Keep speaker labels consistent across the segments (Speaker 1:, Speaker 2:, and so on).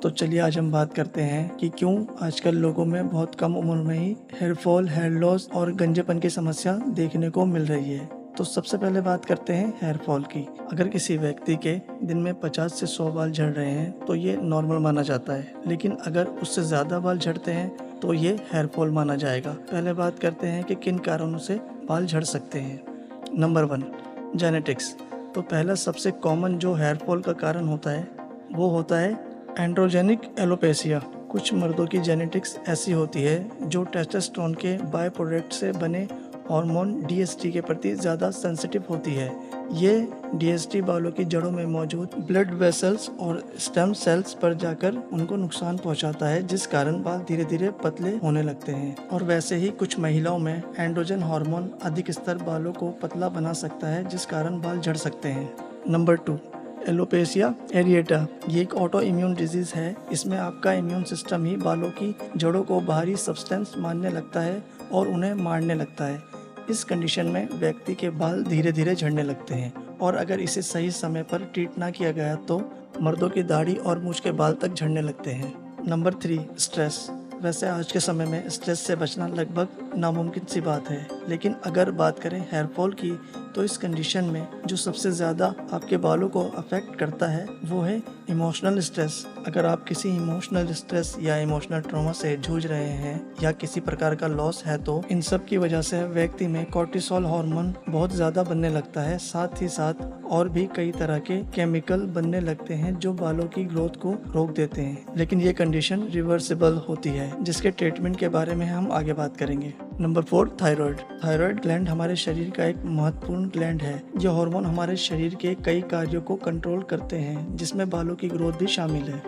Speaker 1: तो चलिए आज हम बात करते हैं कि क्यों आजकल लोगों में बहुत कम उम्र में ही हेयर फॉल, हेयर लॉस और गंजेपन की समस्या देखने को मिल रही है। तो सबसे पहले बात करते हैं हेयर फॉल की। अगर किसी व्यक्ति के दिन में 50 से 100 बाल झड़ रहे हैं तो ये नॉर्मल माना जाता है, लेकिन अगर उससे ज़्यादा बाल झड़ते हैं तो ये हेयर फॉल माना जाएगा। पहले बात करते हैं कि किन कारणों से बाल झड़ सकते हैं। Number 1, genetics. तो पहला सबसे कॉमन जो हेयर फॉल का कारण होता है वो होता है एंड्रोजेनिक एलोपेशिया। कुछ मर्दों की जेनेटिक्स ऐसी होती है जो टेस्टोस्टेरोन के बाय प्रोडक्ट से बने हार्मोन DHT के प्रति ज़्यादा सेंसिटिव होती है। ये DHT बालों की जड़ों में मौजूद ब्लड वेसल्स और स्टेम सेल्स पर जाकर उनको नुकसान पहुंचाता है, जिस कारण बाल धीरे धीरे पतले होने लगते हैं। और वैसे ही कुछ महिलाओं में एंड्रोजन हार्मोन अधिक स्तर बालों को पतला बना सकता है, जिस कारण बाल झड़ सकते हैं। Number 2, alopecia areata. ये एक ऑटो इम्यून डिजीज़ है। इसमें आपका इम्यून सिस्टम ही बालों की जड़ों को बाहरी सब्सटेंस मानने लगता है और उन्हें मारने लगता है। इस कंडीशन में व्यक्ति के बाल धीरे धीरे झड़ने लगते हैं और अगर इसे सही समय पर ट्रीट ना किया गया तो मर्दों की दाढ़ी और मूंछ के बाल तक झड़ने लगते हैं। Number 3, stress. वैसे आज के समय में स्ट्रेस से बचना लगभग नामुमकिन सी बात है, लेकिन अगर बात करें हेयर फॉल की तो इस कंडीशन में जो सबसे ज़्यादा आपके बालों को अफेक्ट करता है वो है इमोशनल स्ट्रेस। अगर आप किसी इमोशनल स्ट्रेस या इमोशनल ट्रॉमा से जूझ रहे हैं या किसी प्रकार का लॉस है तो इन सब की वजह से व्यक्ति में कॉर्टिसोल हार्मोन बहुत ज़्यादा बनने लगता है। साथ ही साथ और भी कई तरह के केमिकल बनने लगते हैं जो बालों की ग्रोथ को रोक देते हैं, लेकिन ये कंडीशन रिवर्सिबल होती है, जिसके ट्रीटमेंट के बारे में हम आगे बात करेंगे। Number 4, thyroid. थायराइड ग्लैंड हमारे शरीर का एक महत्वपूर्ण ग्लैंड है। यह हार्मोन हमारे शरीर के कई कार्यों को कंट्रोल करते हैं, जिसमें बालों की ग्रोथ भी शामिल है।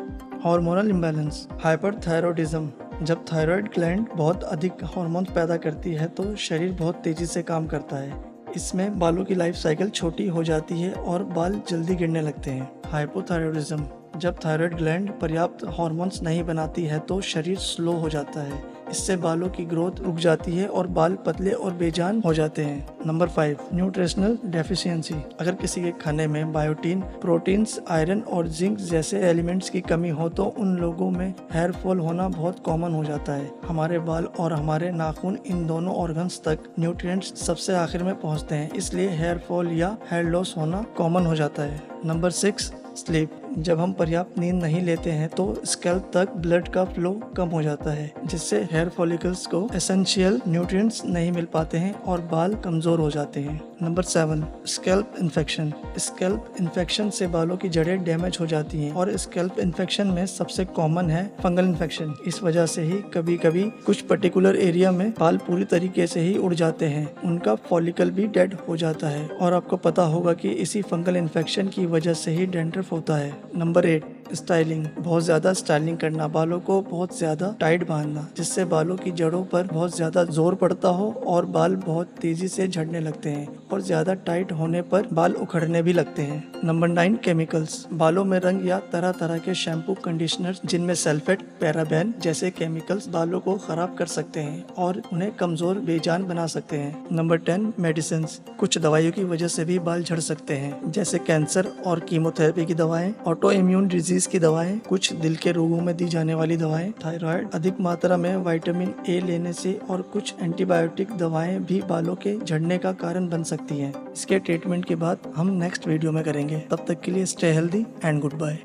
Speaker 1: Hormonal imbalance, hyperthyroidism. जब थायराइड ग्लैंड बहुत अधिक हार्मोन पैदा करती है तो शरीर बहुत तेजी से काम करता है। इसमें बालों की लाइफ साइकिल छोटी हो जाती है और बाल जल्दी गिरने लगते हैं। हाइपोथायरॉयडिज्म, जब थायराइड ग्लैंड पर्याप्त हार्मोन्स नहीं बनाती है तो शरीर स्लो हो जाता है। इससे बालों की ग्रोथ रुक जाती है और बाल पतले और बेजान हो जाते हैं। Number 5, nutritional deficiency. अगर किसी के खाने में बायोटीन, प्रोटीन्स, आयरन और जिंक जैसे एलिमेंट्स की कमी हो तो उन लोगों में हेयर फॉल होना बहुत कॉमन हो जाता है। हमारे बाल और हमारे नाखून, इन दोनों ऑर्गन्स तक न्यूट्रिएंट्स सबसे आखिर में पहुंचते हैं, इसलिए हेयर फॉल या हेयर लॉस होना कॉमन हो जाता है। Number 6, sleep. जब हम पर्याप्त नींद नहीं लेते हैं तो स्कैल्प तक ब्लड का फ्लो कम हो जाता है, जिससे हेयर फॉलिकल्स को एसेंशियल न्यूट्रिएंट्स नहीं मिल पाते हैं और बाल कमजोर हो जाते हैं। Number 7, scalp infection. Scalp infection से बालों की जड़ें डैमेज हो जाती हैं और स्कैल्प इन्फेक्शन में सबसे कॉमन है फंगल इन्फेक्शन। इस वजह से ही कभी कभी कुछ पर्टिकुलर एरिया में बाल पूरी तरीके से ही उड़ जाते हैं, उनका फॉलिकल भी डेड हो जाता है और आपको पता होगा कि इसी फंगल इन्फेक्शन की वजह से ही डैंड्रफ होता है। Number 8, styling. बहुत ज़्यादा स्टाइलिंग करना, बालों को बहुत ज़्यादा टाइट बांधना, जिससे बालों की जड़ों पर बहुत ज़्यादा जोर पड़ता हो और बाल बहुत तेज़ी से झड़ने लगते हैं और ज़्यादा टाइट होने पर बाल उखड़ने भी लगते हैं। Number 9, chemicals. बालों में रंग या तरह तरह के शैम्पू, कंडीशनर जिनमें सल्फेट, पैराबेन जैसे केमिकल्स बालों को खराब कर सकते हैं और उन्हें कमज़ोर, बेजान बना सकते हैं। Number 10, medicine. कुछ दवाइयों की वजह से भी बाल झड़ सकते हैं, जैसे कैंसर और कीमोथेरेपी की दवाएं, ऑटो इम्यून डिजीज की दवाएं, कुछ दिल के रोगों में दी जाने वाली दवाएं, थायराइड, अधिक मात्रा में विटामिन ए लेने से और कुछ एंटीबायोटिक दवाएं भी बालों के झड़ने का कारण बन सकती हैं। इसके ट्रीटमेंट की बात हम नेक्स्ट वीडियो में करेंगे। तब तक के लिए stay healthy and good bye.